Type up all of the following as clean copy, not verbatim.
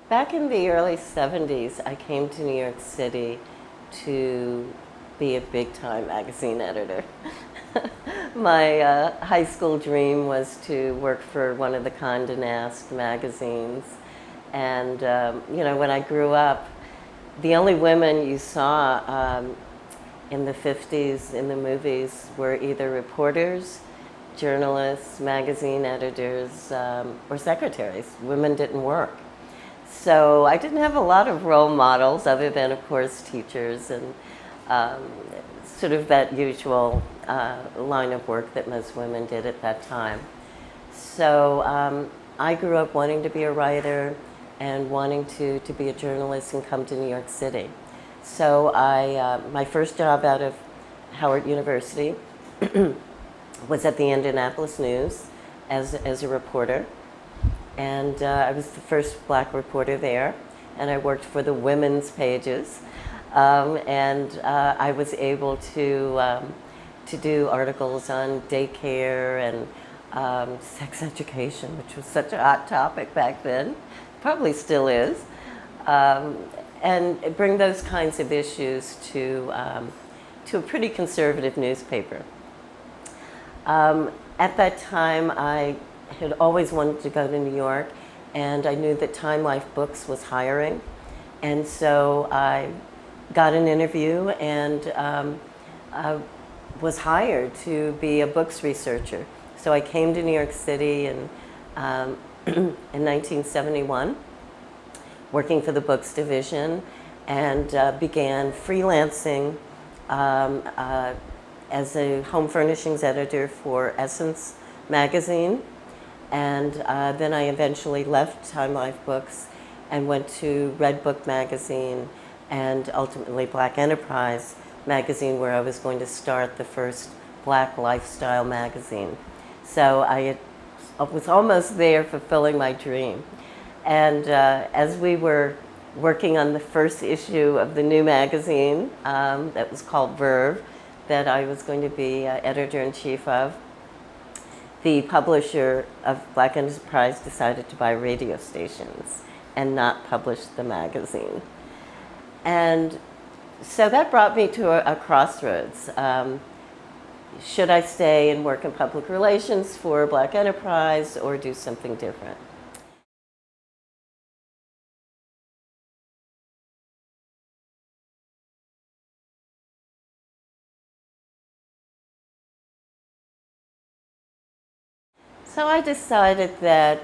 Back in the early 70s, I came to New York City to be a big-time magazine editor. My high school dream was to work for one of the Condé Nast magazines. And, when I grew up, the only women you saw in the 50s in the movies were either reporters, journalists, magazine editors, or secretaries. Women didn't work. So I didn't have a lot of role models other than, of course, teachers and sort of that usual line of work that most women did at that time. So I grew up wanting to be a writer and wanting to be a journalist and come to New York City. So my first job out of Howard University was at the Indianapolis News as a reporter. And I was the first black reporter there, and I worked for the women's pages. I was able to do articles on daycare and sex education, which was such a hot topic back then, probably still is, and bring those kinds of issues to a pretty conservative newspaper. At that time, I had always wanted to go to New York, and I knew that Time Life Books was hiring. And so I got an interview and was hired to be a books researcher. So I came to New York City in 1971, working for the books division, and began freelancing as a home furnishings editor for Essence magazine. And then I eventually left Time Life Books and went to Red Book magazine and ultimately Black Enterprise magazine, where I was going to start the first black lifestyle magazine. So I was almost there fulfilling my dream. And as we were working on the first issue of the new magazine that was called Verve, that I was going to be editor-in-chief of, the publisher of Black Enterprise decided to buy radio stations and not publish the magazine. And so that brought me to a crossroads. Should I stay and work in public relations for Black Enterprise or do something different? So I decided that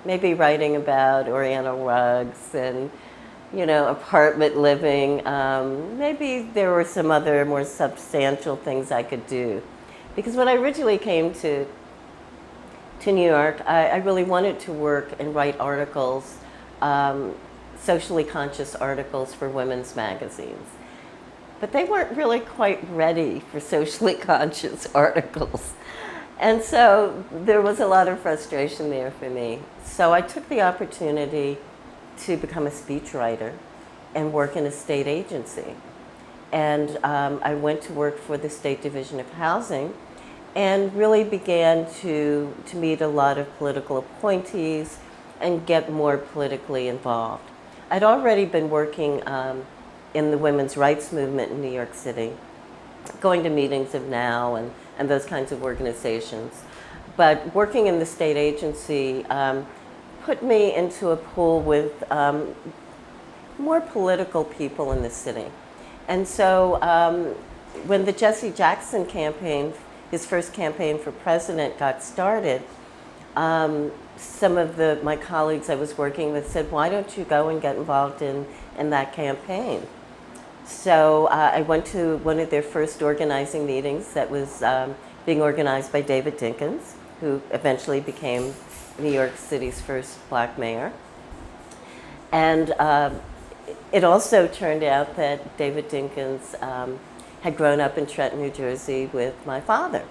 maybe writing about Oriental rugs and, apartment living, maybe there were some other more substantial things I could do. Because when I originally came to New York, I really wanted to work and write articles, socially conscious articles for women's magazines. But they weren't really quite ready for socially conscious articles. And so there was a lot of frustration there for me. So I took the opportunity to become a speechwriter and work in a state agency. And I went to work for the State Division of Housing and really began to meet a lot of political appointees and get more politically involved. I'd already been working in the women's rights movement in New York City, going to meetings of NOW and those kinds of organizations. But working in the state agency put me into a pool with more political people in the city. And so when the Jesse Jackson campaign, his first campaign for president, got started, some of my colleagues I was working with said, why don't you go and get involved in that campaign? So I went to one of their first organizing meetings that was being organized by David Dinkins, who eventually became New York City's first black mayor. And it also turned out that David Dinkins had grown up in Trenton, New Jersey with my father.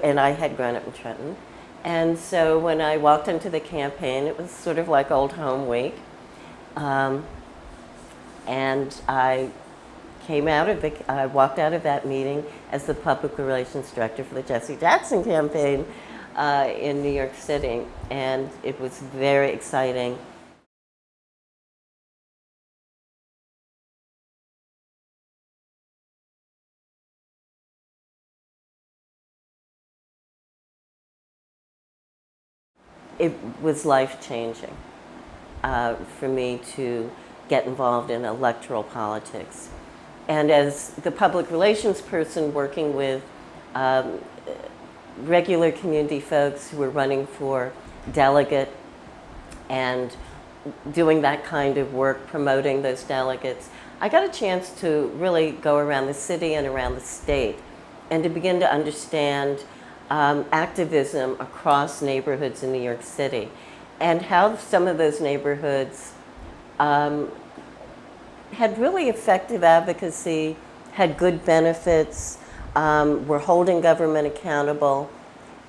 And I had grown up in Trenton. And so when I walked into the campaign, it was sort of like Old Home Week. And I walked out of that meeting as the public relations director for the Jesse Jackson campaign in New York City. And it was very exciting. it was life-changing for me to get involved in electoral politics. And as the public relations person working with regular community folks who were running for delegate and doing that kind of work, promoting those delegates, I got a chance to really go around the city and around the state and to begin to understand activism across neighborhoods in New York City and how some of those neighborhoods had really effective advocacy, had good benefits, were holding government accountable.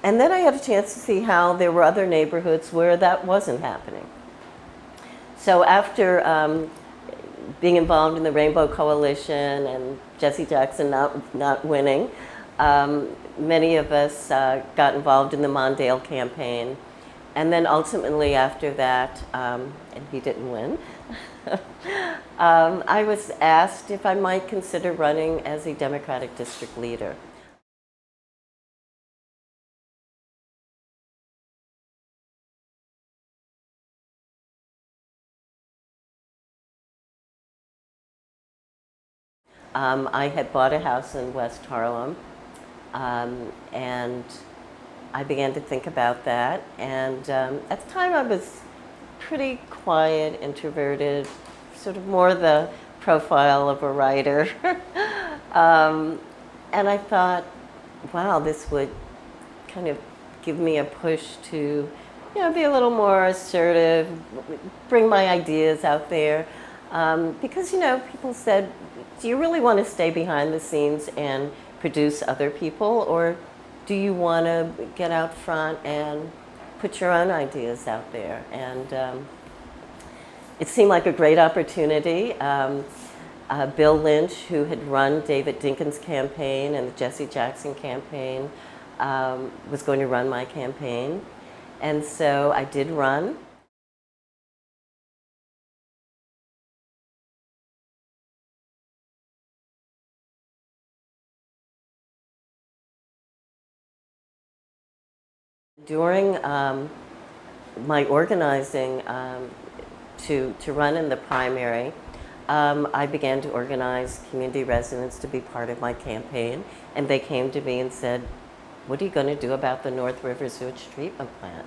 And then I had a chance to see how there were other neighborhoods where that wasn't happening. So after being involved in the Rainbow Coalition and Jesse Jackson not winning, many of us got involved in the Mondale campaign. And then ultimately after that, and he didn't win, I was asked if I might consider running as a Democratic district leader. I had bought a house in West Harlem, and I began to think about that. And at the time I was pretty quiet, introverted, sort of more the profile of a writer. And I thought, wow, this would kind of give me a push to, be a little more assertive, bring my ideas out there. Because, people said, do you really want to stay behind the scenes and produce other people, or do you want to get out front and put your own ideas out there? And it seemed like a great opportunity. Bill Lynch, who had run David Dinkins' campaign and the Jesse Jackson campaign, was going to run my campaign. And so I did run. During my organizing to run in the primary, I began to organize community residents to be part of my campaign, and they came to me and said, what are you going to do about the North River sewage treatment plant?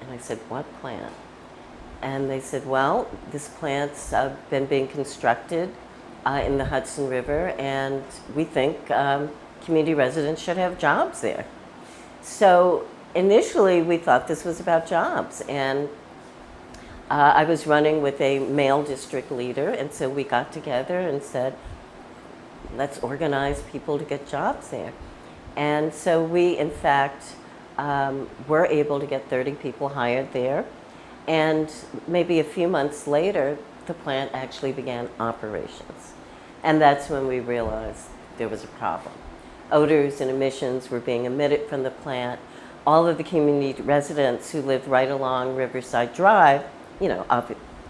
And I said, what plant? And they said, well, this plant's been being constructed in the Hudson River, and we think community residents should have jobs there. So initially, we thought this was about jobs, and I was running with a male district leader, and so we got together and said, let's organize people to get jobs there. And so we, in fact, were able to get 30 people hired there, and maybe a few months later, the plant actually began operations. And that's when we realized there was a problem. Odors and emissions were being emitted from the plant. All of the community residents who lived right along Riverside Drive,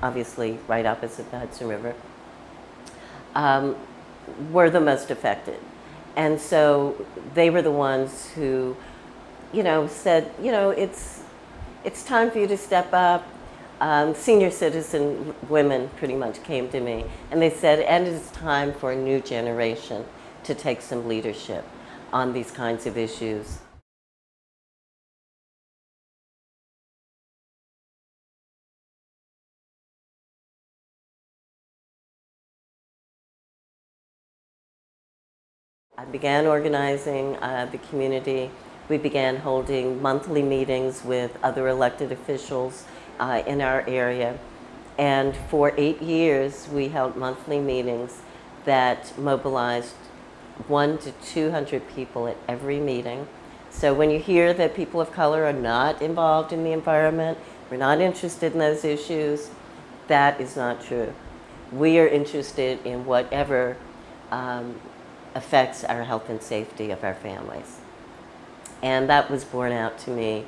obviously right opposite the Hudson River, were the most affected. And so they were the ones who, said, it's time for you to step up. Senior citizen women pretty much came to me, and they said, and it's time for a new generation to take some leadership on these kinds of issues. I began organizing the community. We began holding monthly meetings with other elected officials in our area. And for 8 years, we held monthly meetings that mobilized 100 to 200 people at every meeting. So when you hear that people of color are not involved in the environment, we're not interested in those issues, that is not true. We are interested in whatever affects our health and safety of our families. And that was borne out to me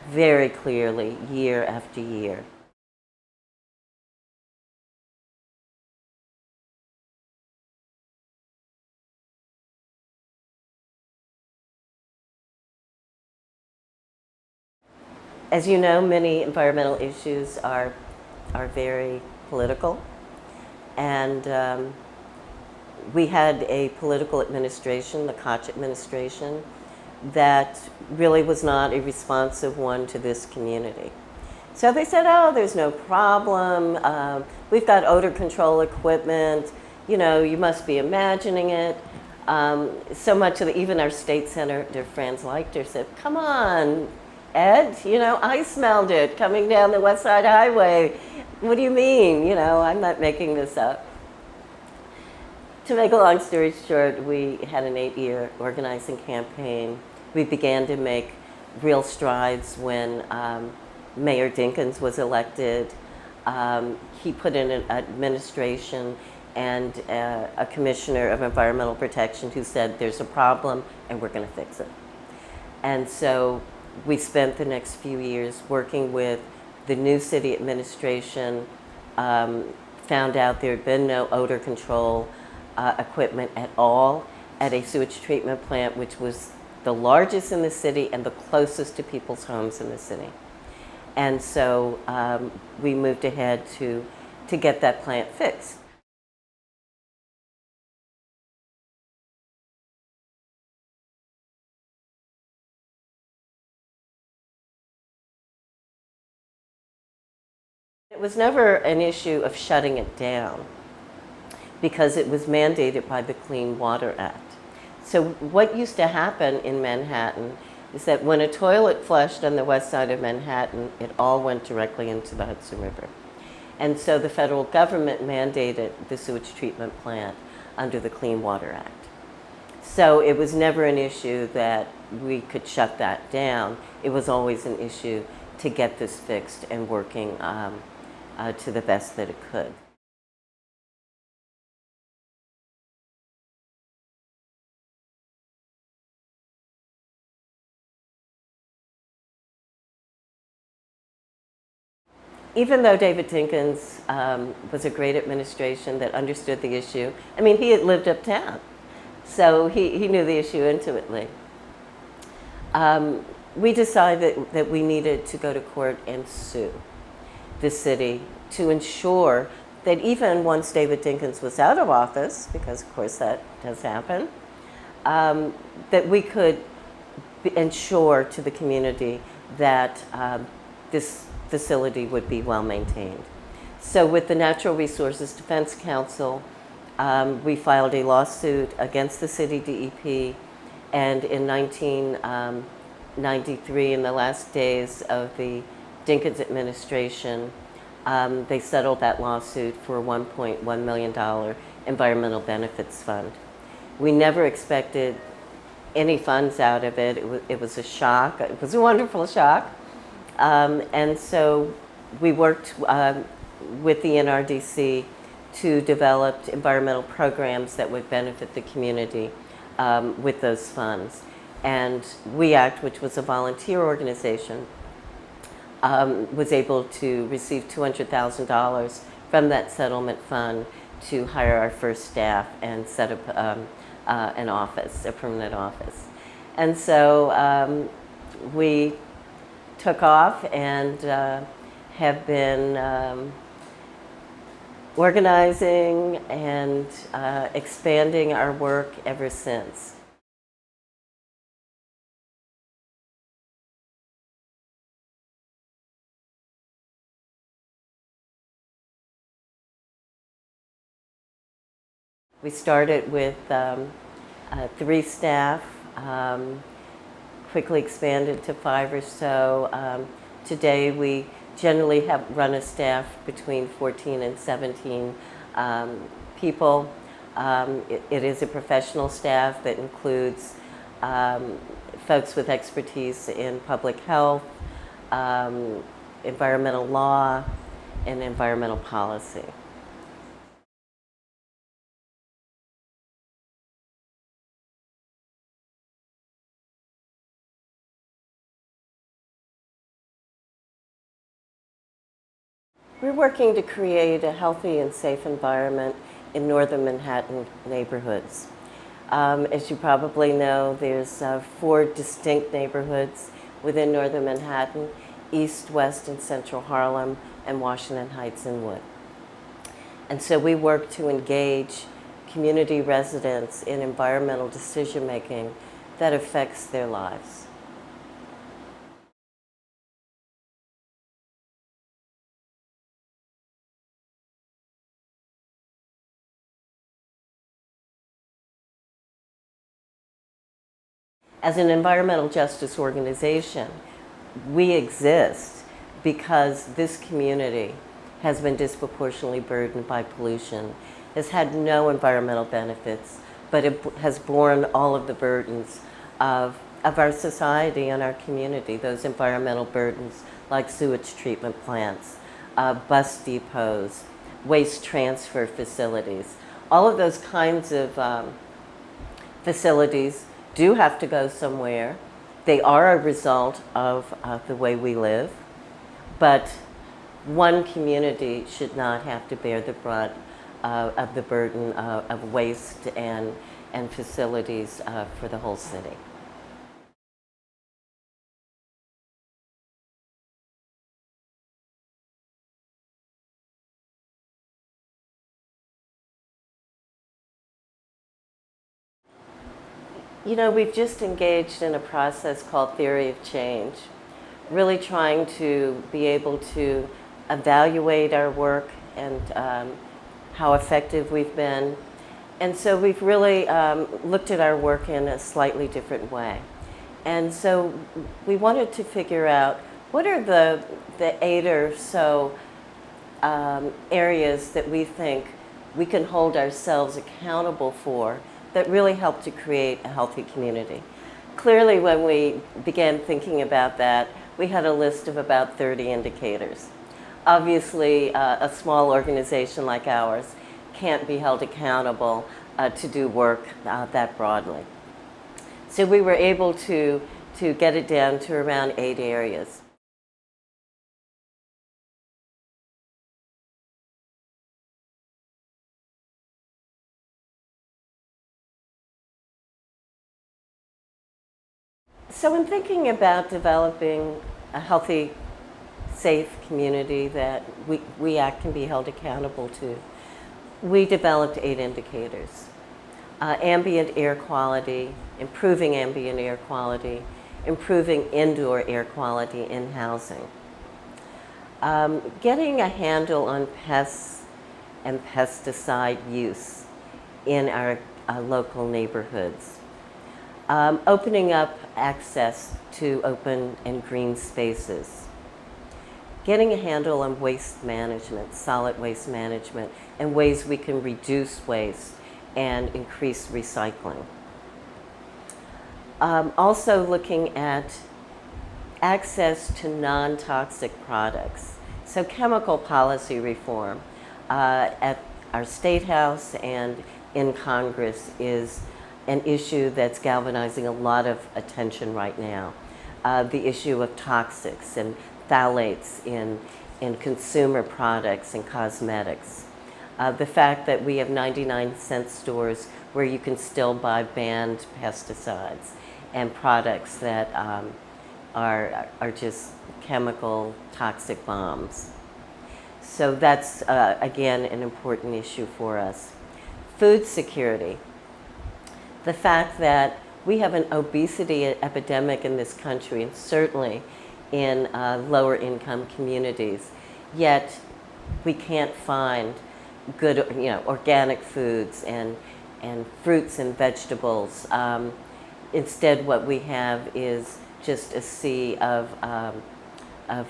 very clearly year after year. As you know, many environmental issues are very political, and we had a political administration, the Koch administration, that really was not a responsive one to this community. So they said, oh, there's no problem. We've got odor control equipment. You know, you must be imagining it. So much of even our state senator, Franz Leichter, said, come on, Ed, you know, I smelled it coming down the West Side Highway. What do you mean? You know, I'm not making this up. To make a long story short, we had an 8-year organizing campaign. We began to make real strides when Mayor Dinkins was elected. He put in an administration and a commissioner of environmental protection who said there's a problem and we're going to fix it. And so we spent the next few years working with the new city administration, found out there had been no odor control equipment at all at a sewage treatment plant, which was the largest in the city and the closest to people's homes in the city. And so we moved ahead to get that plant fixed. It was never an issue of shutting it down because it was mandated by the Clean Water Act. So what used to happen in Manhattan is that when a toilet flushed on the west side of Manhattan, it all went directly into the Hudson River. And so the federal government mandated the sewage treatment plant under the Clean Water Act. So it was never an issue that we could shut that down. It was always an issue to get this fixed and working to the best that it could. Even though David Dinkins was a great administration that understood the issue, I mean, he had lived uptown, so he knew the issue intimately. We decided that we needed to go to court and sue the city to ensure that even once David Dinkins was out of office, because of course that does happen, that we could ensure to the community that this facility would be well maintained. So with the Natural Resources Defense Council, we filed a lawsuit against the city DEP, and in 1993, in the last days of the Dinkins administration, they settled that lawsuit for a $1.1 million environmental benefits fund. We never expected any funds out of it. It was a shock. It was a wonderful shock. And so we worked with the NRDC to develop environmental programs that would benefit the community with those funds. And We Act, which was a volunteer organization, was able to receive $200,000 from that settlement fund to hire our first staff and set up an office, a permanent office. And so we took off and have been organizing and expanding our work ever since. We started with 3 staff, quickly expanded to 5 or so. Today we generally run a staff between 14 and 17 people. It is a professional staff that includes folks with expertise in public health, environmental law, and environmental policy. We're working to create a healthy and safe environment in northern Manhattan neighborhoods. As you probably know, there's 4 distinct neighborhoods within northern Manhattan. East, West, and Central Harlem, and Washington Heights and Wood. And so we work to engage community residents in environmental decision-making that affects their lives. As an environmental justice organization, we exist because this community has been disproportionately burdened by pollution, has had no environmental benefits, but it has borne all of the burdens of our society and our community, those environmental burdens like sewage treatment plants, bus depots, waste transfer facilities. All of those kinds of facilities do have to go somewhere. They are a result of the way we live, but one community should not have to bear the brunt of the burden of waste and facilities for the whole city. You know, we've just engaged in a process called Theory of Change, really trying to be able to evaluate our work and how effective we've been. And so we've really looked at our work in a slightly different way. And so we wanted to figure out what are the 8 or so areas that we think we can hold ourselves accountable for that really help to create a healthy community. Clearly, when we began thinking about that, we had a list of about 30 indicators. Obviously, a small organization like ours can't be held accountable to do work that broadly. So we were able to get it down to around 8 areas. So in thinking about developing a healthy, safe community that we can be held accountable to, we developed 8 indicators. Ambient air quality, improving ambient air quality, improving indoor air quality in housing, getting a handle on pests and pesticide use in our local neighborhoods, opening up access to open and green spaces, getting a handle on waste management, solid waste management, and ways we can reduce waste and increase recycling. Also looking at access to non-toxic products. So chemical policy reform at our State House and in Congress is an issue that's galvanizing a lot of attention right now. The issue of toxics and phthalates in consumer products and cosmetics. The fact that we have 99-cent stores where you can still buy banned pesticides and products that are just chemical toxic bombs. So that's, again, an important issue for us. Food security. The fact that we have an obesity epidemic in this country, and certainly in lower income communities, yet we can't find good, organic foods and fruits and vegetables. Instead, what we have is just a sea of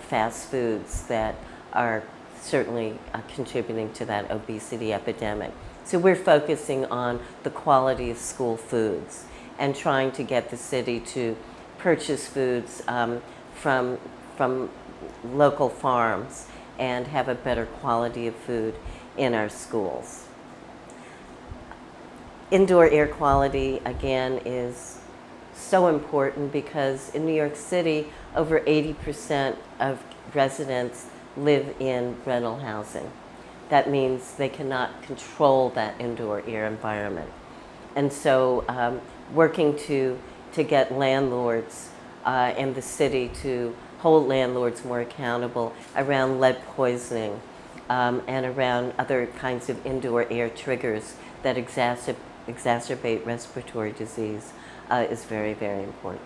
fast foods that are certainly contributing to that obesity epidemic. So we're focusing on the quality of school foods and trying to get the city to purchase foods from local farms and have a better quality of food in our schools. Indoor air quality, again, is so important because in New York City, over 80% of residents live in rental housing. That means they cannot control that indoor air environment. And so working to get landlords and the city to hold landlords more accountable around lead poisoning and around other kinds of indoor air triggers that exacerbate respiratory disease is very, very important.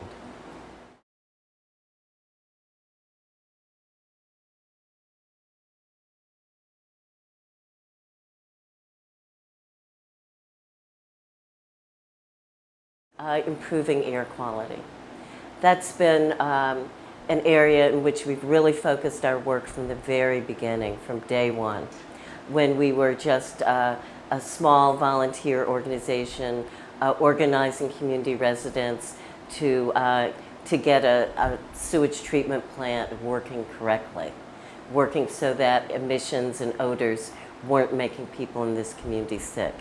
Improving air quality. That's been an area in which we've really focused our work from the very beginning, from day one, when we were just a small volunteer organization organizing community residents to get a sewage treatment plant working correctly, working so that emissions and odors weren't making people in this community sick.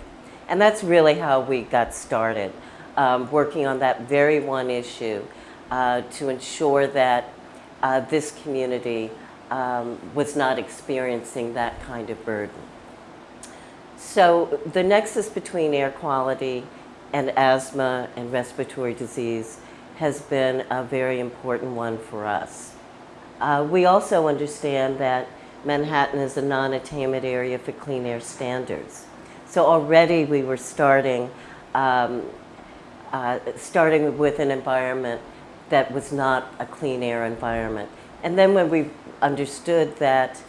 And that's really how we got started, working on that very one issue to ensure that this community was not experiencing that kind of burden. So the nexus between air quality and asthma and respiratory disease has been a very important one for us. We also understand that Manhattan is a non-attainment area for clean air standards. So already we were starting with an environment that was not a clean air environment. And then when we understood that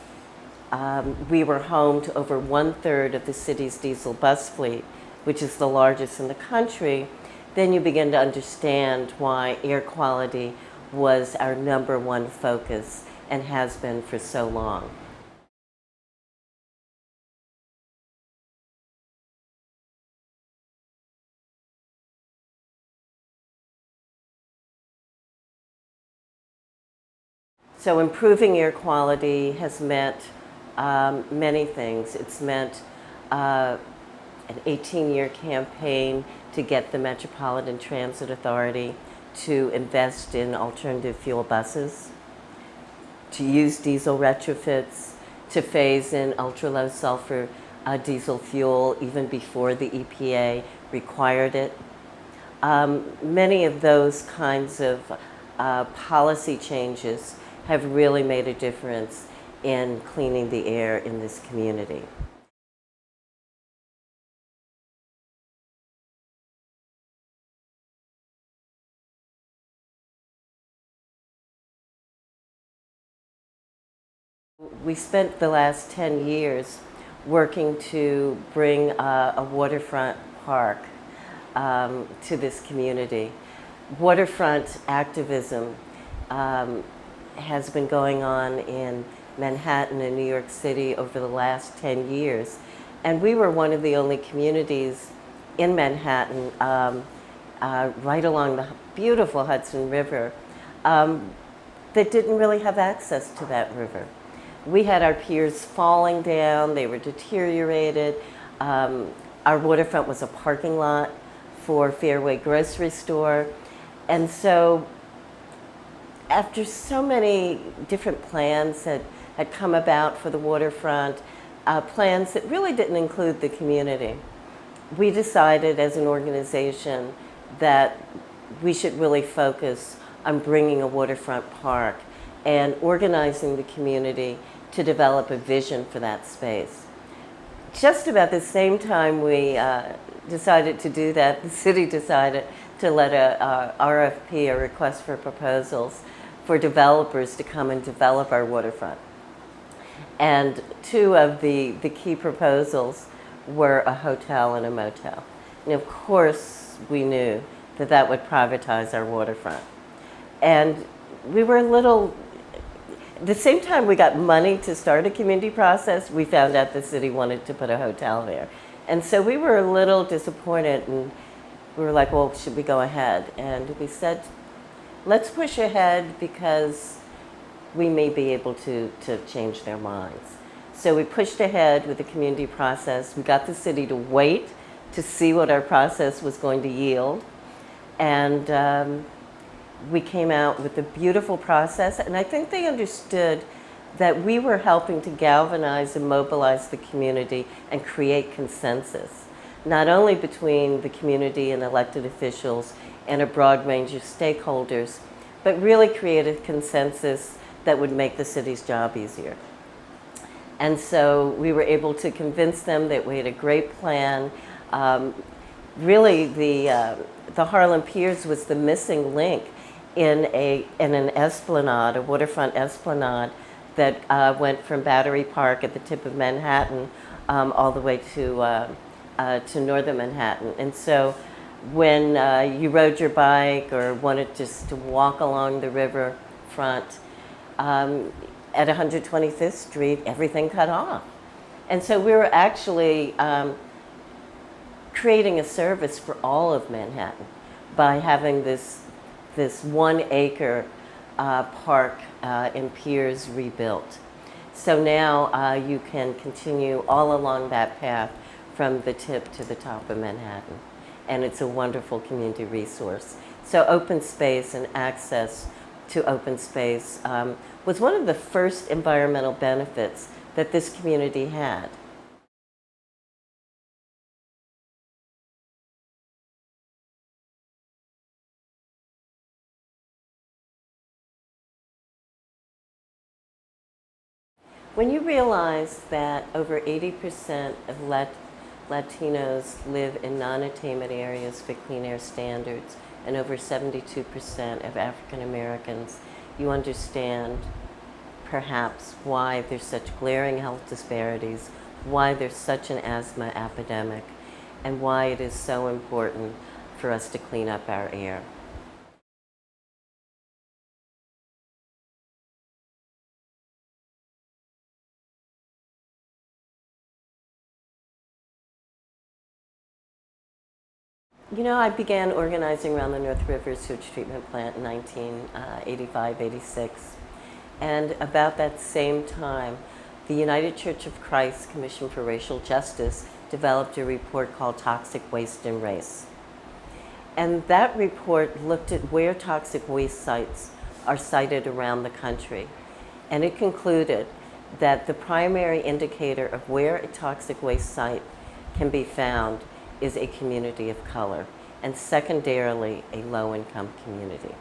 we were home to over 1/3 of the city's diesel bus fleet, which is the largest in the country, then you begin to understand why air quality was our #1 focus and has been for so long. So improving air quality has meant many things. It's meant an 18-year campaign to get the Metropolitan Transit Authority to invest in alternative fuel buses, to use diesel retrofits, to phase in ultra-low sulfur diesel fuel even before the EPA required it. Many of those kinds of policy changes have really made a difference in cleaning the air in this community. We spent the last 10 years working to bring a waterfront park to this community. Waterfront activism has been going on in Manhattan and New York City over the last 10 years. And we were one of the only communities in Manhattan, right along the beautiful Hudson River, that didn't really have access to that river. We had our piers falling down, they were deteriorated. Our waterfront was a parking lot for Fairway grocery store. And so after so many different plans had come about for the waterfront, plans that really didn't include the community, we decided as an organization that we should really focus on bringing a waterfront park and organizing the community to develop a vision for that space. Just about the same time we decided to do that, the city decided to let a RFP, a request for proposals, for developers to come and develop our waterfront. And two of the key proposals were a hotel and a motel. And of course, we knew that that would privatize our waterfront. And we were a little, at the same time we got money to start a community process, we found out the city wanted to put a hotel there. And so we were a little disappointed, and we were like, well, should we go ahead? And we said, let's push ahead because we may be able to change their minds. So we pushed ahead with the community process. We got the city to wait to see what our process was going to yield. And we came out with a beautiful process. And I think they understood that we were helping to galvanize and mobilize the community and create consensus, not only between the community and elected officials and a broad range of stakeholders, but really create a consensus that would make the city's job easier. And so we were able to convince them that we had a great plan. Really, the Harlem Piers was the missing link in an esplanade, a waterfront esplanade that went from Battery Park at the tip of Manhattan all the way to northern Manhattan. And so when you rode your bike or wanted just to walk along the riverfront, at 125th Street, everything cut off. And so we were actually creating a service for all of Manhattan by having this 1 acre park in Piers rebuilt. So now you can continue all along that path from the tip to the top of Manhattan. And it's a wonderful community resource. So open space and access to open space was one of the first environmental benefits that this community had. When you realize that over 80% of Latinos live in non-attainment areas for clean air standards, and over 72% of African Americans, you understand perhaps why there's such glaring health disparities, why there's such an asthma epidemic, and why it is so important for us to clean up our air. You know, I began organizing around the North River sewage treatment plant in 1985, 86. And about that same time, the United Church of Christ Commission for Racial Justice developed a report called Toxic Waste and Race. And that report looked at where toxic waste sites are sited around the country. And it concluded that the primary indicator of where a toxic waste site can be found is a community of color, and secondarily, a low-income community.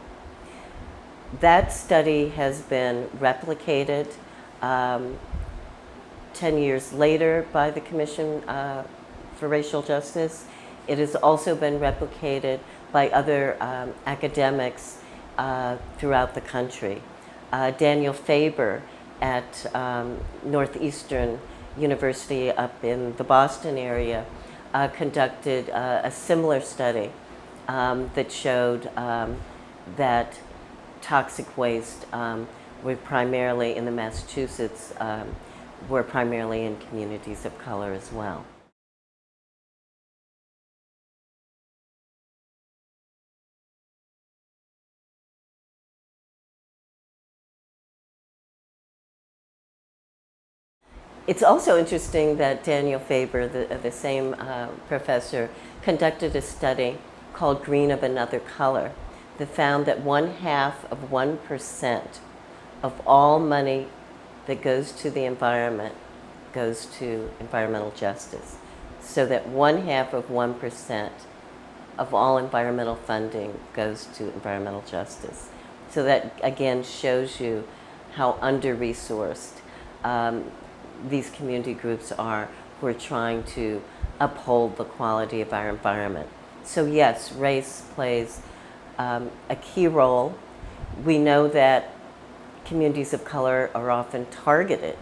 That study has been replicated 10 years later by the Commission for Racial Justice. It has also been replicated by other academics throughout the country. Daniel Faber at Northeastern University up in the Boston area conducted a similar study that showed that toxic waste were primarily in the Massachusetts, were primarily in communities of color as well. It's also interesting that Daniel Faber, the same professor, conducted a study called Green of Another Color that found that 0.5% of all money that goes to the environment goes to environmental justice. So that 0.5% of all environmental funding goes to environmental justice. So that again shows you how under-resourced these community groups are who are trying to uphold the quality of our environment. So yes, race plays a key role. We know that communities of color are often targeted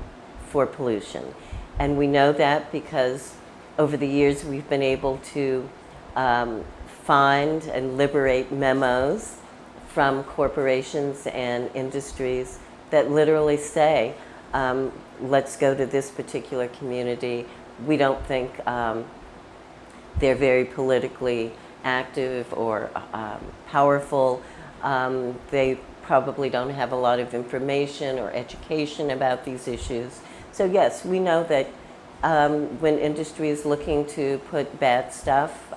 for pollution. And we know that because over the years we've been able to find and liberate memos from corporations and industries that literally say, let's go to this particular community. We don't think they're very politically active or powerful. They probably don't have a lot of information or education about these issues. So yes, we know that when industry is looking to put bad stuff,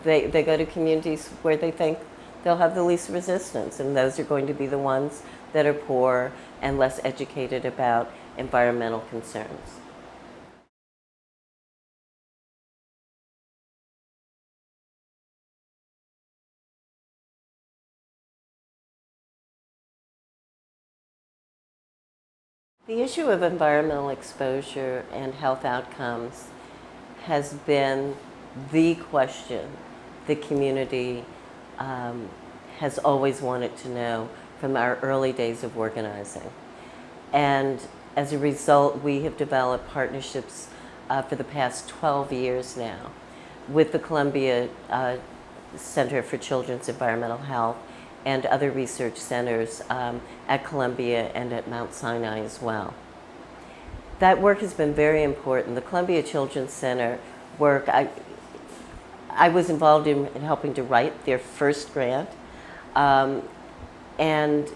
they go to communities where they think they'll have the least resistance, and those are going to be the ones that are poor and less educated about environmental concerns. The issue of environmental exposure and health outcomes has been the question the community has always wanted to know from our early days of organizing. And as a result, we have developed partnerships for the past 12 years now with the Columbia Center for Children's Environmental Health and other research centers at Columbia and at Mount Sinai as well. That work has been very important. The Columbia Children's Center work, I was involved in helping to write their first grant, and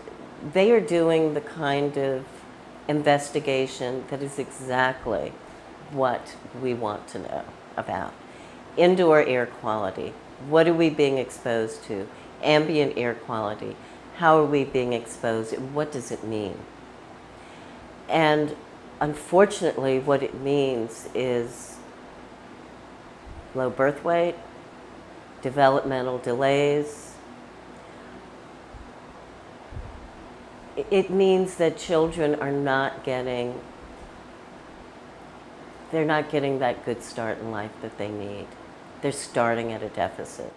they are doing the kind of investigation that is exactly what we want to know about. Indoor air quality. What are we being exposed to? Ambient air quality. How are we being exposed? And what does it mean? And unfortunately, what it means is low birth weight, developmental delays. It means that children are not getting, they're not getting that good start in life that they need. They're starting at a deficit.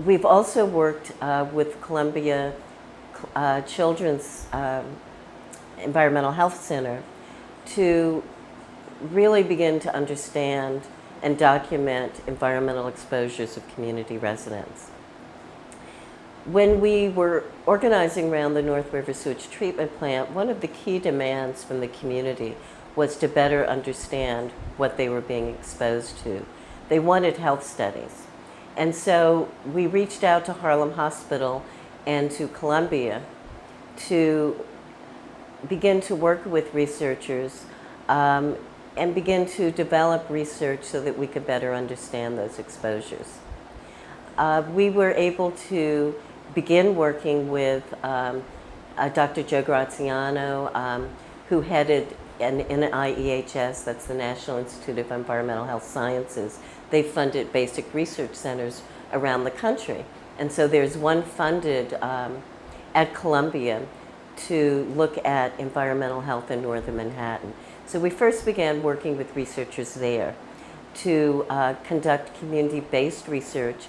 We've also worked with Columbia Children's Environmental Health Center to really begin to understand and document environmental exposures of community residents. When we were organizing around the North River Sewage Treatment Plant, one of the key demands from the community was to better understand what they were being exposed to. They wanted health studies. And so we reached out to Harlem Hospital and to Columbia to begin to work with researchers and begin to develop research so that we could better understand those exposures. We were able to begin working with Dr. Joe Graziano, who headed an NIEHS, that's the National Institute of Environmental Health Sciences. They funded basic research centers around the country. And so there's one funded at Columbia to look at environmental health in northern Manhattan. So we first began working with researchers there to conduct community-based research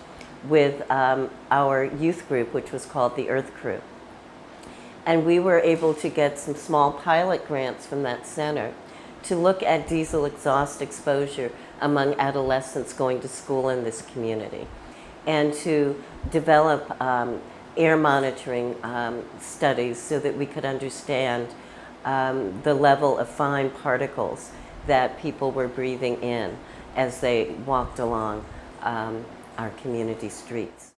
with our youth group, which was called the Earth Crew. And we were able to get some small pilot grants from that center to look at diesel exhaust exposure among adolescents going to school in this community, and to develop air monitoring studies so that we could understand the level of fine particles that people were breathing in as they walked along our community streets.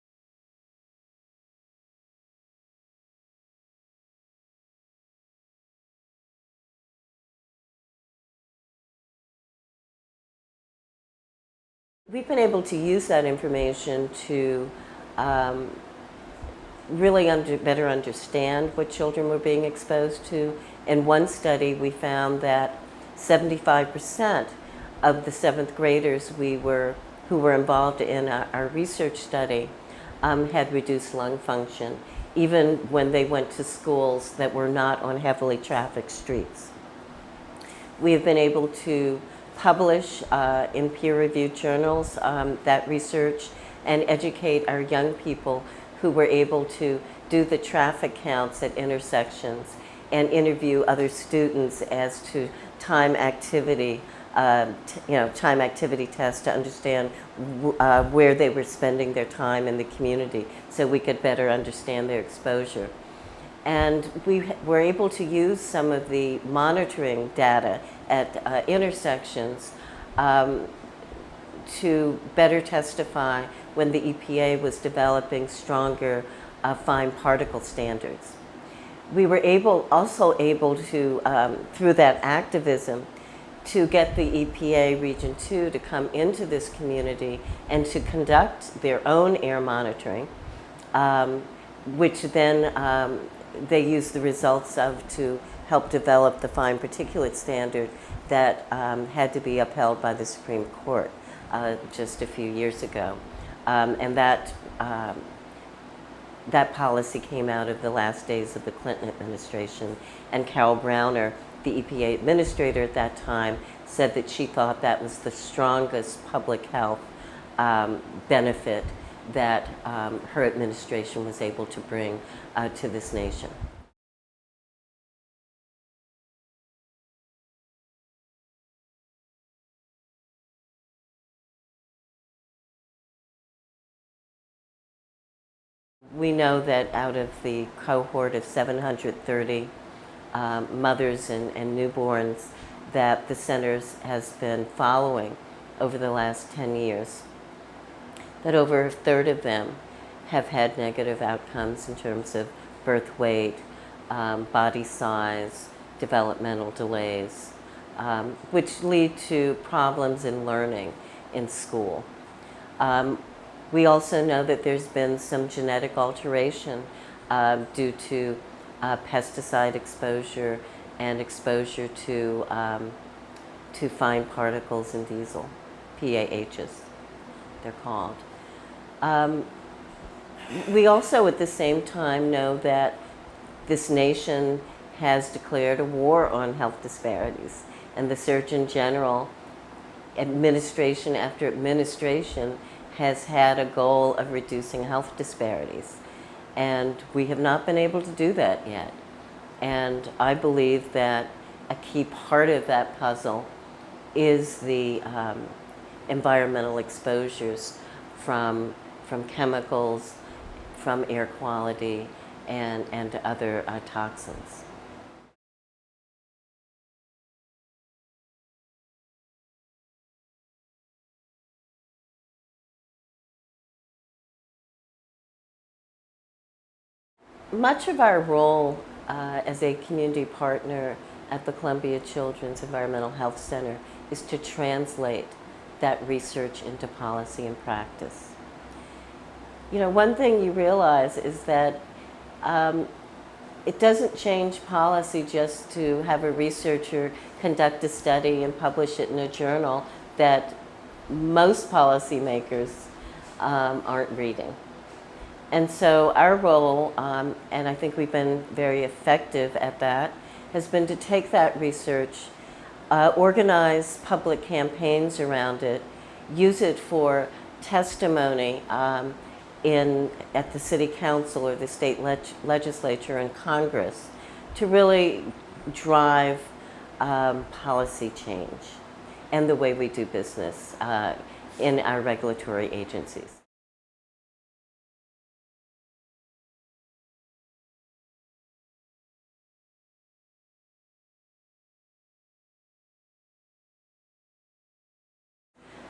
We've been able to use that information to really better understand what children were being exposed to. In one study, we found that 75% of the 7th graders who were involved in our research study had reduced lung function, even when they went to schools that were not on heavily trafficked streets. We have been able to publish in peer-reviewed journals that research and educate our young people who were able to do the traffic counts at intersections and interview other students as to time activity, time activity tests to understand where they were spending their time in the community so we could better understand their exposure. And we were able to use some of the monitoring data at intersections to better testify when the EPA was developing stronger fine particle standards. We were also able to, through that activism, to get the EPA Region 2 to come into this community and to conduct their own air monitoring, which then they used the results of to help develop the fine particulate standard that had to be upheld by the Supreme Court just a few years ago. And that policy came out of the last days of the Clinton administration. And Carol Browner, the EPA administrator at that time, said that she thought that was the strongest public health benefit that her administration was able to bring to this nation. We know that out of the cohort of 730 mothers and newborns that the centers has been following over the last 10 years, that over a third of them have had negative outcomes in terms of birth weight, body size, developmental delays, which lead to problems in learning in school. We also know that there's been some genetic alteration due to pesticide exposure and exposure to fine particles in diesel, PAHs, they're called. We also at the same time know that this nation has declared a war on health disparities, and the Surgeon General, administration after administration, has had a goal of reducing health disparities. And we have not been able to do that yet. And I believe that a key part of that puzzle is the environmental exposures from chemicals, from air quality, and other toxins. Much of our role as a community partner at the Columbia Children's Environmental Health Center is to translate that research into policy and practice. You know, one thing you realize is that it doesn't change policy just to have a researcher conduct a study and publish it in a journal that most policymakers aren't reading. And so our role, and I think we've been very effective at that, has been to take that research, organize public campaigns around it, use it for testimony at the city council or the state legislature and Congress to really drive policy change and the way we do business in our regulatory agencies.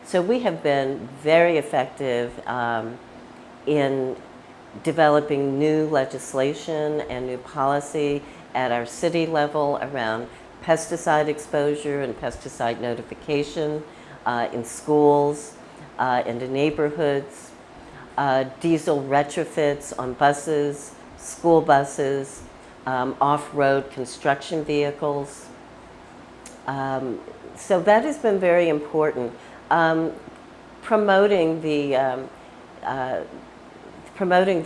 So we have been very effective in developing new legislation and new policy at our city level around pesticide exposure and pesticide notification in schools and in neighborhoods, diesel retrofits on buses, school buses, off-road construction vehicles. So that has been very important. Promoting the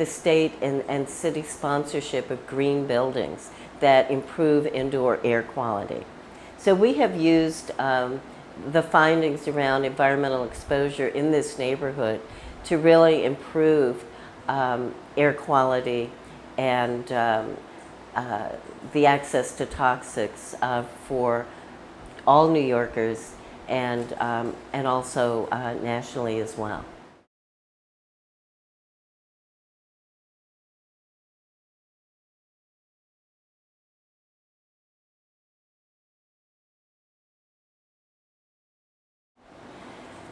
state and city sponsorship of green buildings that improve indoor air quality. So we have used the findings around environmental exposure in this neighborhood to really improve air quality and the access to toxics for all New Yorkers and also nationally as well.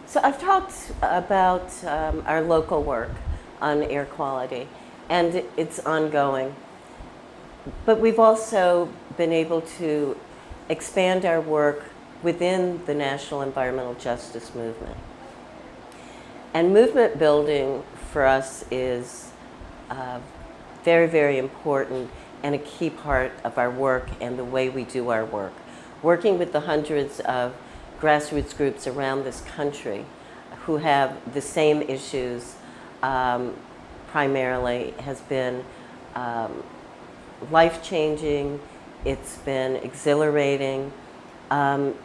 So I've talked about our local work on air quality, and it's ongoing. But we've also been able to expand our work within the national environmental justice movement. And movement building for us is very, very important and a key part of our work and the way we do our work. working with the hundreds of grassroots groups around this country who have the same issues primarily has been life-changing. It's been exhilarating.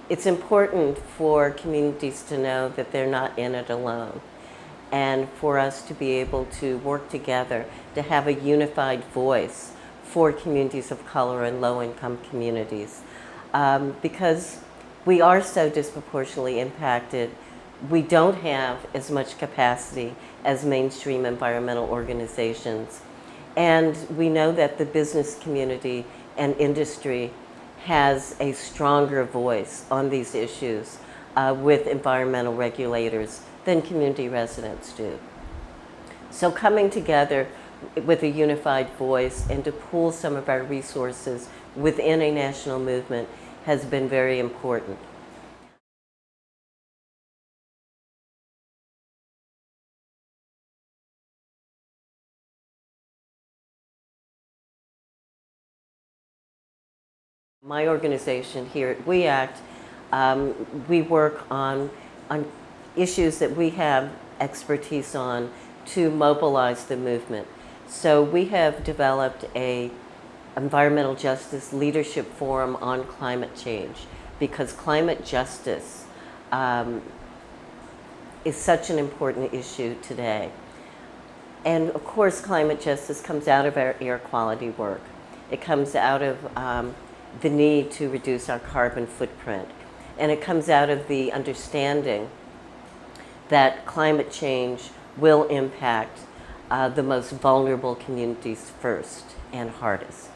It's important for communities to know that they're not in it alone, and for us to be able to work together to have a unified voice for communities of color and low-income communities. Because we are so disproportionately impacted, we don't have as much capacity as mainstream environmental organizations. And we know that the business community and industry has a stronger voice on these issues with environmental regulators than community residents do. So coming together with a unified voice and to pool some of our resources within a national movement has been very important. My organization here at We Act, we work on issues that we have expertise on to mobilize the movement. So we have developed a environmental justice leadership forum on climate change, because climate justice is such an important issue today. And of course, climate justice comes out of our air quality work. It comes out of the need to reduce our carbon footprint. And it comes out of the understanding that climate change will impact the most vulnerable communities first and hardest.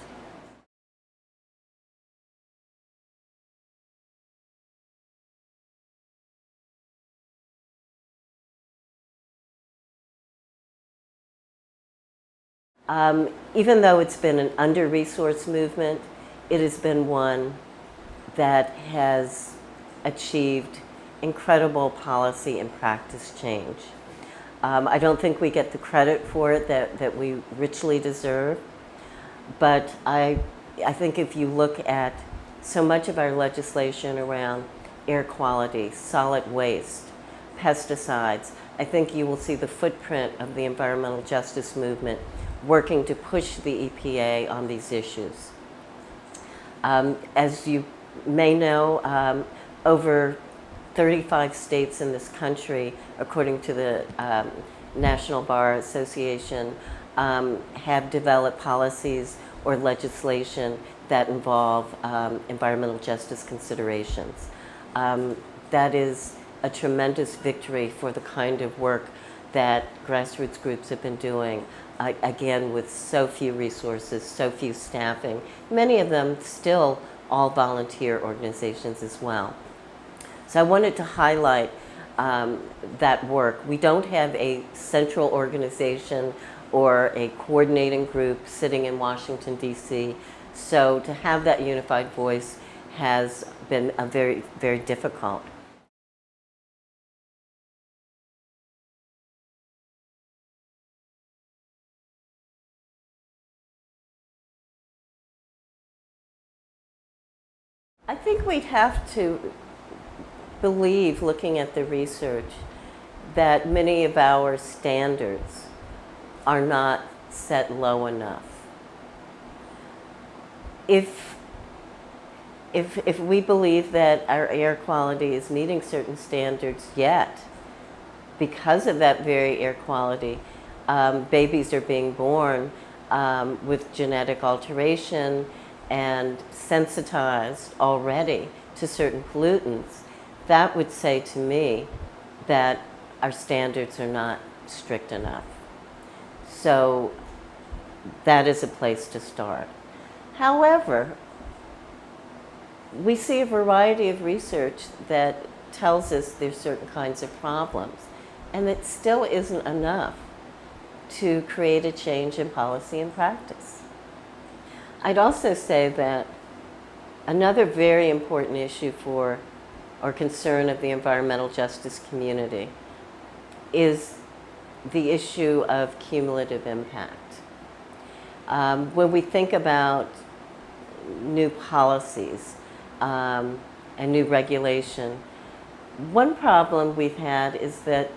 Even though it's been an under-resourced movement, it has been one that has achieved incredible policy and practice change. I don't think we get the credit for it that we richly deserve, but I think if you look at so much of our legislation around air quality, solid waste, pesticides, I think you will see the footprint of the environmental justice movement working to push the EPA on these issues. As you may know, over 35 states in this country, according to the National Bar Association, have developed policies or legislation that involve environmental justice considerations. That is a tremendous victory for the kind of work that grassroots groups have been doing, again, with so few resources, so few staffing, many of them still all volunteer organizations as well. So I wanted to highlight that work. We don't have a central organization or a coordinating group sitting in Washington, D.C., so to have that unified voice has been very, very difficult. I think we'd have to believe, looking at the research, that many of our standards are not set low enough. If we believe that our air quality is meeting certain standards yet, because of that very air quality, babies are being born with genetic alteration and sensitized already to certain pollutants, that would say to me that our standards are not strict enough. So that is a place to start. However, we see a variety of research that tells us there's certain kinds of problems, and it still isn't enough to create a change in policy and practice. I'd also say that another very important issue for or concern of the environmental justice community is the issue of cumulative impact. When we think about new policies, and new regulation. One problem we've had is that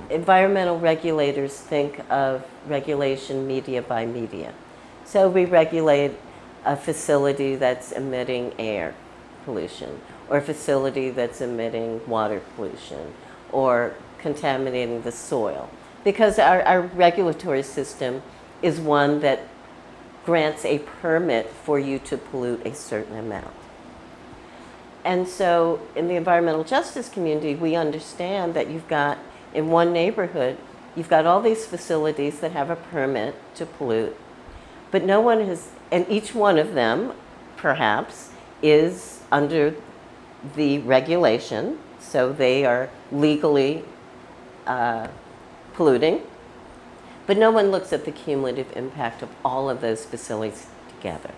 environmental regulators think of regulation media by media. So we regulate a facility that's emitting air pollution, or a facility that's emitting water pollution, or contaminating the soil. Because our regulatory system is one that grants a permit for you to pollute a certain amount. And so in the environmental justice community, we understand that you've got, in one neighborhood, you've got all these facilities that have a permit to pollute, but no one has, and each one of them, perhaps, is under the regulation, so they are legally polluting, but no one looks at the cumulative impact of all of those facilities together.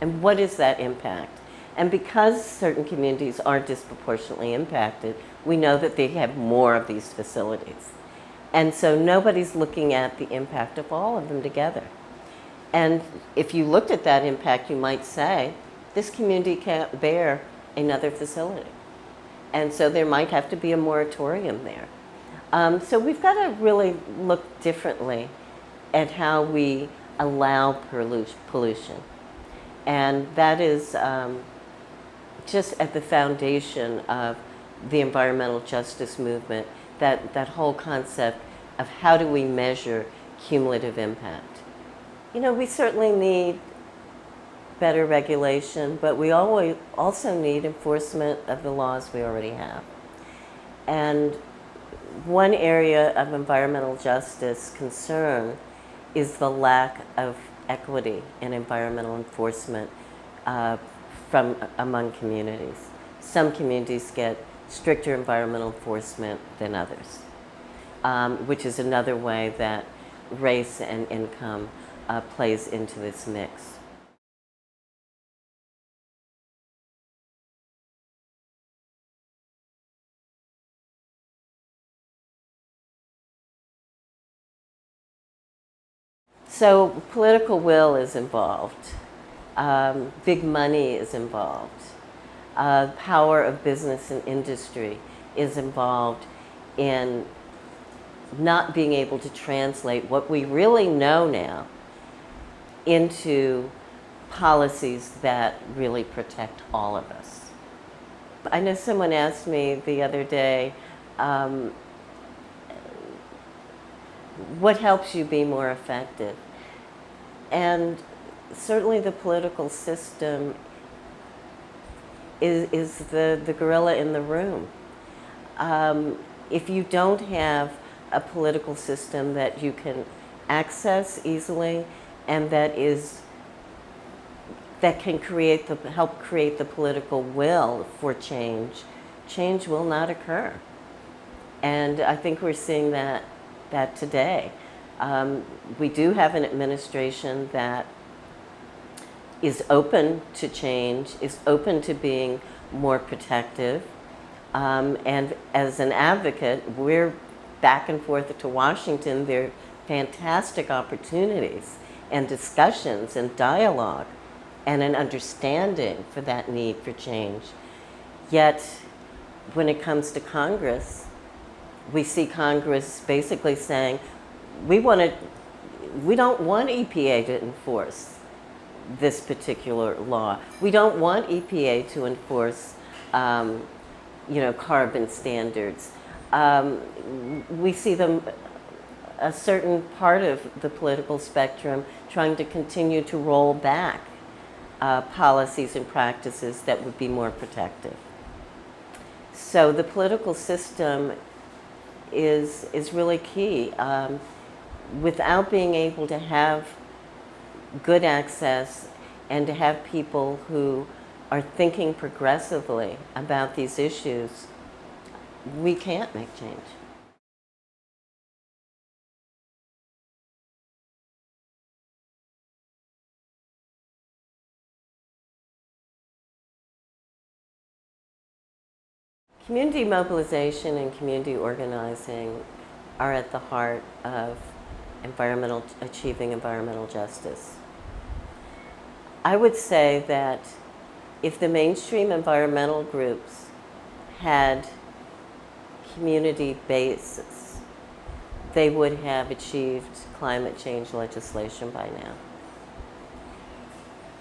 And what is that impact? And because certain communities are disproportionately impacted, we know that they have more of these facilities. And so nobody's looking at the impact of all of them together. And if you looked at that impact, you might say, this community can't bear another facility. And so there might have to be a moratorium there. So we've got to really look differently at how we allow pollution. And that is just at the foundation of the environmental justice movement, that whole concept of how do we measure cumulative impact. You know, we certainly need better regulation, but we also need enforcement of the laws we already have. And one area of environmental justice concern is the lack of equity in environmental enforcement from among communities. Some communities get stricter environmental enforcement than others, which is another way that race and income plays into this mix. So political will is involved. Big money is involved. Power of business and industry is involved in not being able to translate what we really know now into policies that really protect all of us. I know someone asked me the other day, what helps you be more effective? And certainly the political system is the gorilla in the room. If you don't have a political system that you can access easily and that can help create the political will for change, change will not occur. And I think we're seeing that today. We do have an administration that is open to change, is open to being more protective. And as an advocate, we're back and forth to Washington. There are fantastic opportunities and discussions and dialogue and an understanding for that need for change. Yet, when it comes to Congress, we see Congress basically saying, we don't want EPA to enforce this particular law. We don't want EPA to enforce, carbon standards. We see them, a certain part of the political spectrum, trying to continue to roll back policies and practices that would be more protective. So the political system is really key. Without being able to have good access and to have people who are thinking progressively about these issues, we can't make change. Community mobilization and community organizing are at the heart of achieving environmental justice. I would say that if the mainstream environmental groups had community bases, they would have achieved climate change legislation by now.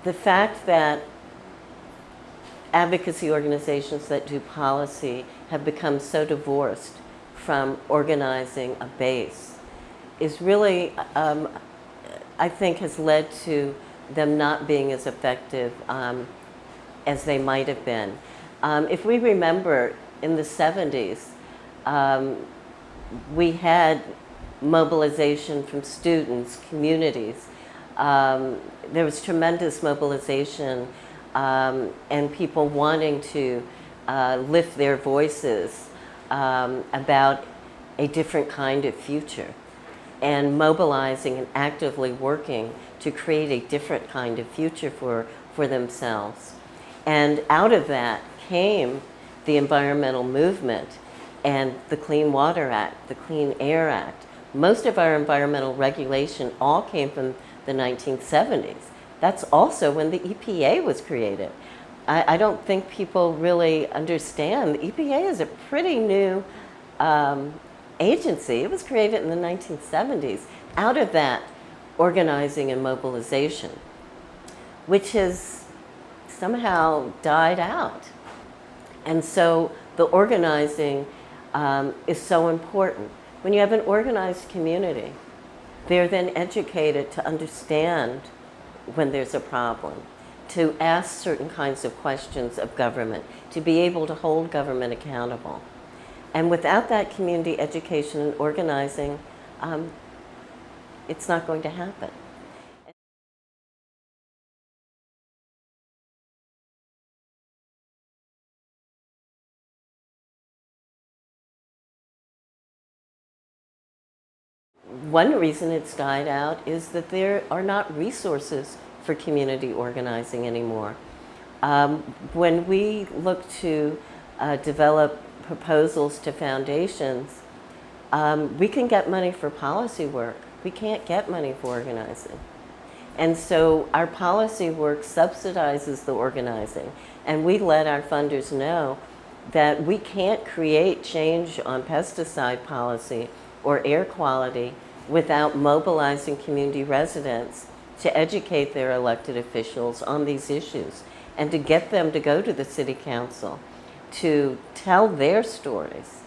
The fact that advocacy organizations that do policy have become so divorced from organizing a base is really, I think, has led to them not being as effective as they might have been. If we remember, in the 70s, we had mobilization from students, communities. There was tremendous mobilization and people wanting to lift their voices about a different kind of future, and mobilizing and actively working to create a different kind of future for themselves. And out of that came the environmental movement and the Clean Water Act, the Clean Air Act. Most of our environmental regulation all came from the 1970s. That's also when the EPA was created. I don't think people really understand. The EPA is a pretty new agency. It was created in the 1970s. Out of that, organizing and mobilization, which has somehow died out. And so the organizing is so important. When you have an organized community, they're then educated to understand when there's a problem, to ask certain kinds of questions of government, to be able to hold government accountable. And without that community education and organizing, it's not going to happen. One reason it's died out is that there are not resources for community organizing anymore. When we look to develop proposals to foundations, we can get money for policy work. We can't get money for organizing. And so our policy work subsidizes the organizing, and we let our funders know that we can't create change on pesticide policy or air quality without mobilizing community residents to educate their elected officials on these issues and to get them to go to the city council to tell their stories.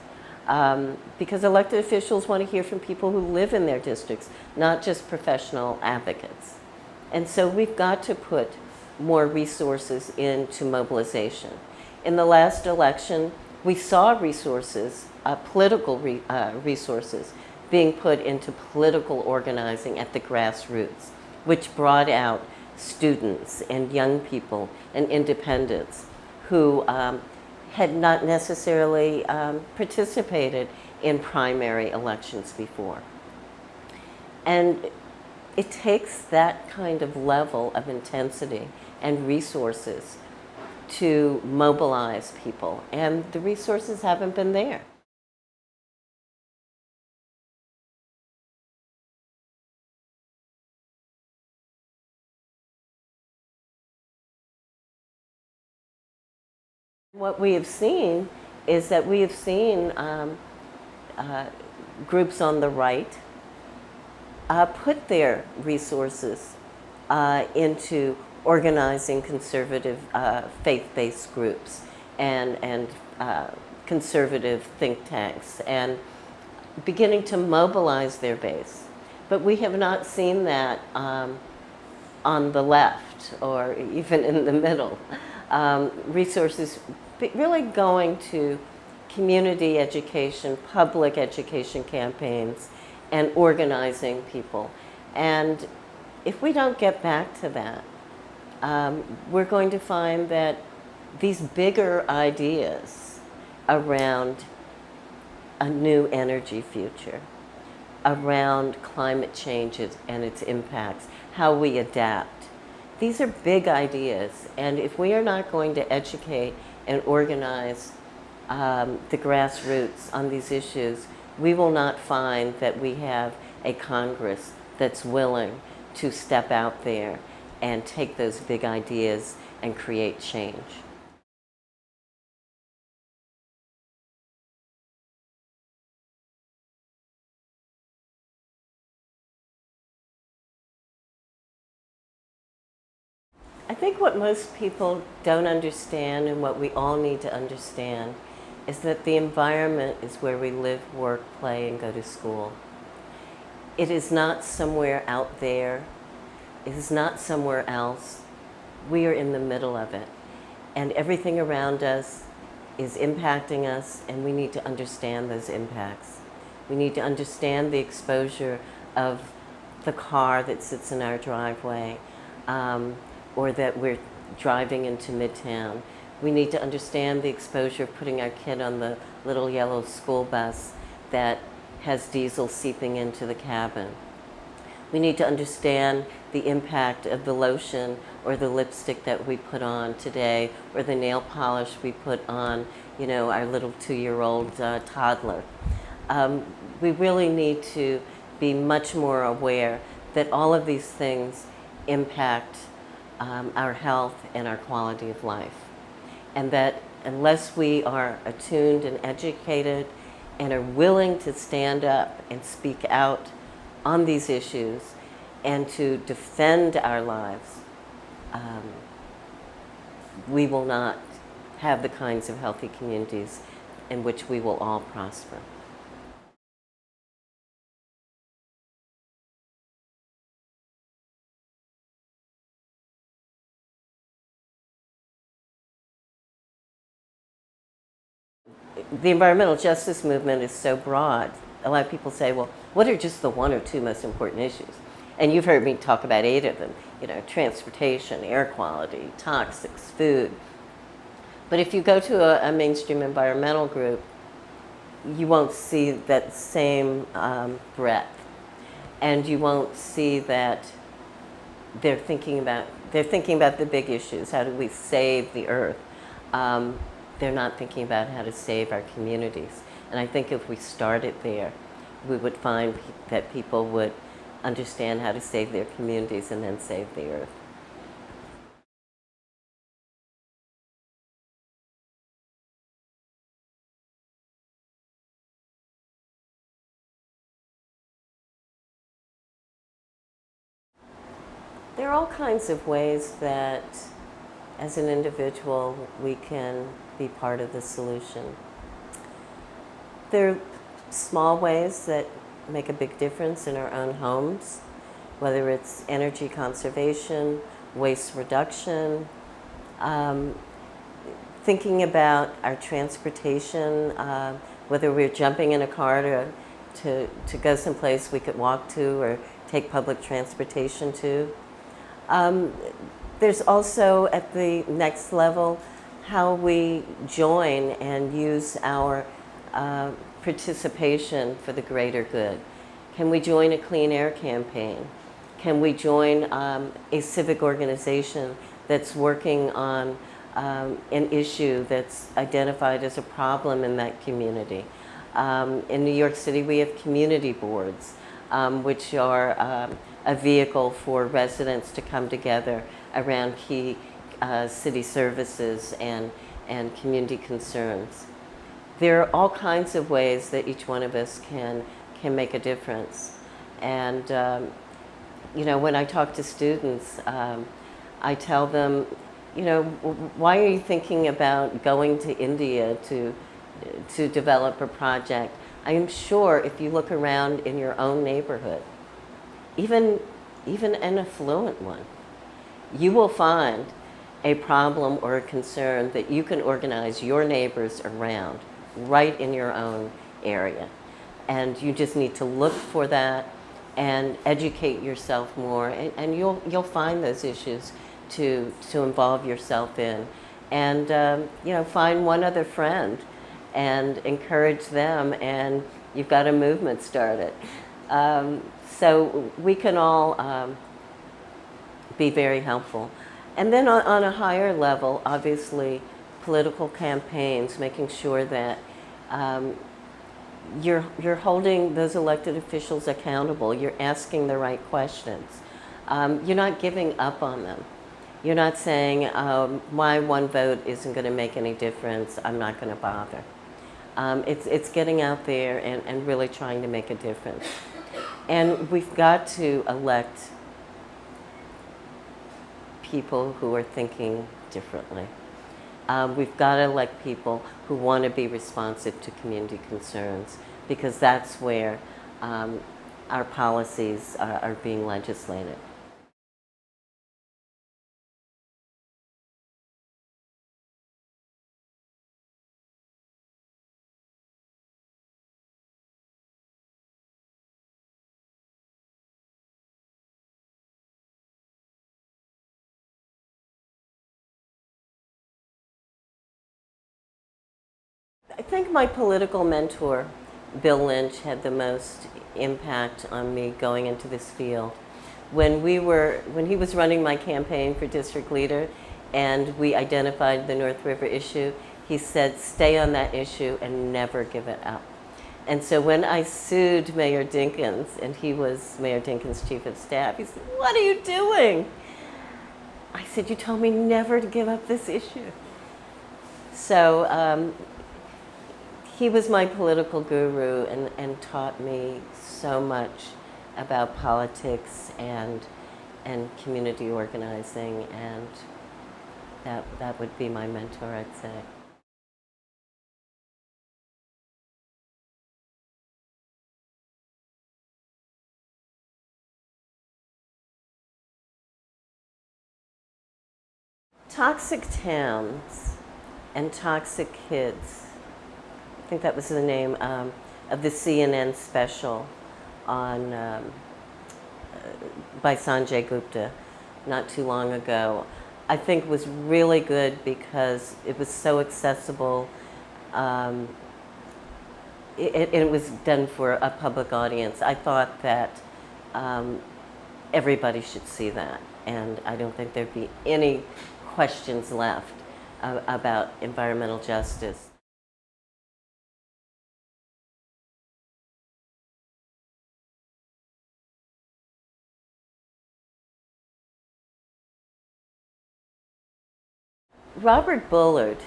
Because elected officials want to hear from people who live in their districts, not just professional advocates. And so we've got to put more resources into mobilization. In the last election, we saw resources, political resources, being put into political organizing at the grassroots, which brought out students and young people and independents who had not necessarily participated in primary elections before. And it takes that kind of level of intensity and resources to mobilize people, and the resources haven't been there. What we have seen is that we have seen groups on the right put their resources into organizing conservative faith-based groups and conservative think tanks and beginning to mobilize their base. But we have not seen that on the left or even in the middle. Resources really going to community education, public education campaigns, and organizing people. And if we don't get back to that, we're going to find that these bigger ideas around a new energy future, around climate change and its impacts, how we adapt, these are big ideas, and if we are not going to educate and organize the grassroots on these issues, we will not find that we have a Congress that's willing to step out there and take those big ideas and create change. I think what most people don't understand, and what we all need to understand, is that the environment is where we live, work, play, and go to school. It is not somewhere out there. It is not somewhere else. We are in the middle of it. And everything around us is impacting us, and we need to understand those impacts. We need to understand the exposure of the car that sits in our driveway, or that we're driving into Midtown. We need to understand the exposure of putting our kid on the little yellow school bus that has diesel seeping into the cabin. We need to understand the impact of the lotion or the lipstick that we put on today, or the nail polish we put on, our little 2-year-old toddler. We really need to be much more aware that all of these things impact our health and our quality of life. And that unless we are attuned and educated and are willing to stand up and speak out on these issues and to defend our lives, we will not have the kinds of healthy communities in which we will all prosper. The environmental justice movement is so broad. A lot of people say, well, what are just the 1 or 2 most important issues? And you've heard me talk about 8 of them, transportation, air quality, toxics, food. But if you go to a mainstream environmental group, you won't see that same breadth. And you won't see that they're thinking about the big issues. How do we save the earth? They're not thinking about how to save our communities. And I think if we started there, we would find that people would understand how to save their communities and then save the earth. There are all kinds of ways that, as an individual, we can be part of the solution. There are small ways that make a big difference in our own homes, whether it's energy conservation, waste reduction, thinking about our transportation, whether we're jumping in a car to go someplace we could walk to or take public transportation to. There's also, at the next level, how we join and use our participation for the greater good. Can we join a clean air campaign? Can we join a civic organization that's working on an issue that's identified as a problem in that community? In New York City, we have community boards, which are a vehicle for residents to come together around key city services and community concerns. There are all kinds of ways that each one of us can make a difference. And when I talk to students, I tell them, why are you thinking about going to India to develop a project? I am sure if you look around in your own neighborhood, even an affluent one, you will find a problem or a concern that you can organize your neighbors around right in your own area. And you just need to look for that and educate yourself more, and you'll find those issues to involve yourself in. And find one other friend and encourage them, and you've got a movement started. So we can all be very helpful. And then on a higher level, obviously, political campaigns, making sure that you're holding those elected officials accountable. You're asking the right questions. You're not giving up on them. You're not saying, my one vote isn't going to make any difference, I'm not going to bother. It's getting out there and really trying to make a difference. And we've got to elect people who are thinking differently. We've got to elect people who want to be responsive to community concerns, because that's where our policies are being legislated. I think my political mentor, Bill Lynch, had the most impact on me going into this field. When he was running my campaign for district leader and we identified the North River issue, he said, stay on that issue and never give it up. And so when I sued Mayor Dinkins, and he was Mayor Dinkins' chief of staff, he said, what are you doing? I said, you told me never to give up this issue. So he was my political guru and taught me so much about politics and community organizing, and that would be my mentor, I'd say. Toxic Towns and Toxic Kids. I think that was the name of the CNN special on by Sanjay Gupta not too long ago. I think was really good because it was so accessible. It was done for a public audience. I thought that everybody should see that, and I don't think there'd be any questions left about environmental justice. Robert Bullard,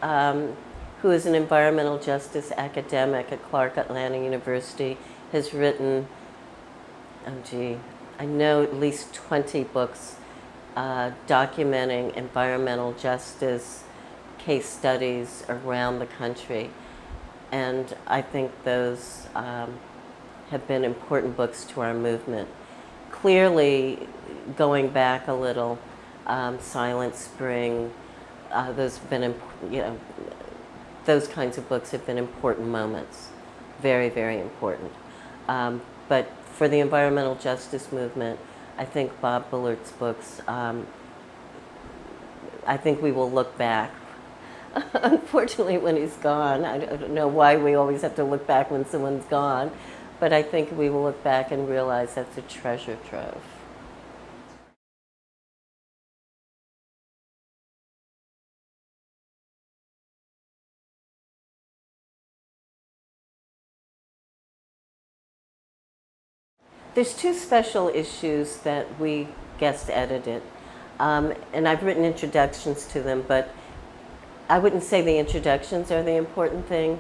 who is an environmental justice academic at Clark Atlanta University, has written, I know at least 20 books documenting environmental justice case studies around the country. And I think those have been important books to our movement. Clearly, going back a little, Silent Spring, those have been, those kinds of books have been important moments, very, very important. But for the environmental justice movement, I think Bob Bullard's books, I think we will look back. Unfortunately, when he's gone, I don't know why we always have to look back when someone's gone, but I think we will look back and realize that's a treasure trove. There's two special issues that we guest edited, and I've written introductions to them, but I wouldn't say the introductions are the important thing,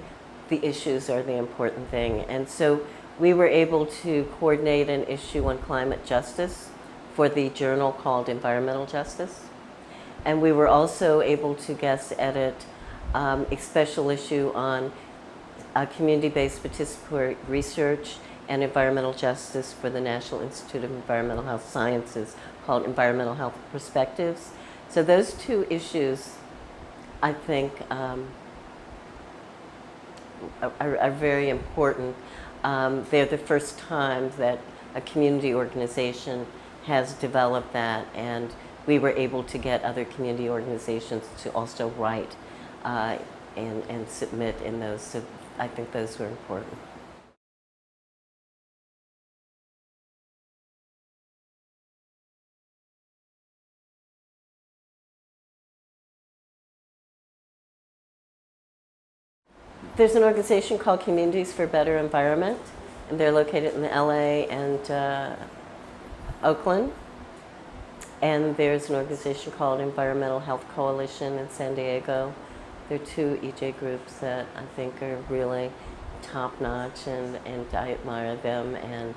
the issues are the important thing. And so we were able to coordinate an issue on climate justice for the journal called Environmental Justice. And we were also able to guest edit a special issue on community-based participatory research and environmental justice for the National Institute of Environmental Health Sciences called Environmental Health Perspectives. So those two issues, I think, are very important. They're the first time that a community organization has developed that, and we were able to get other community organizations to also write and submit in those. So I think those were important. There's an organization called Communities for Better Environment, and they're located in LA and Oakland. And there's an organization called Environmental Health Coalition in San Diego. There are two EJ groups that I think are really top-notch, and I admire them and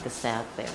the staff there.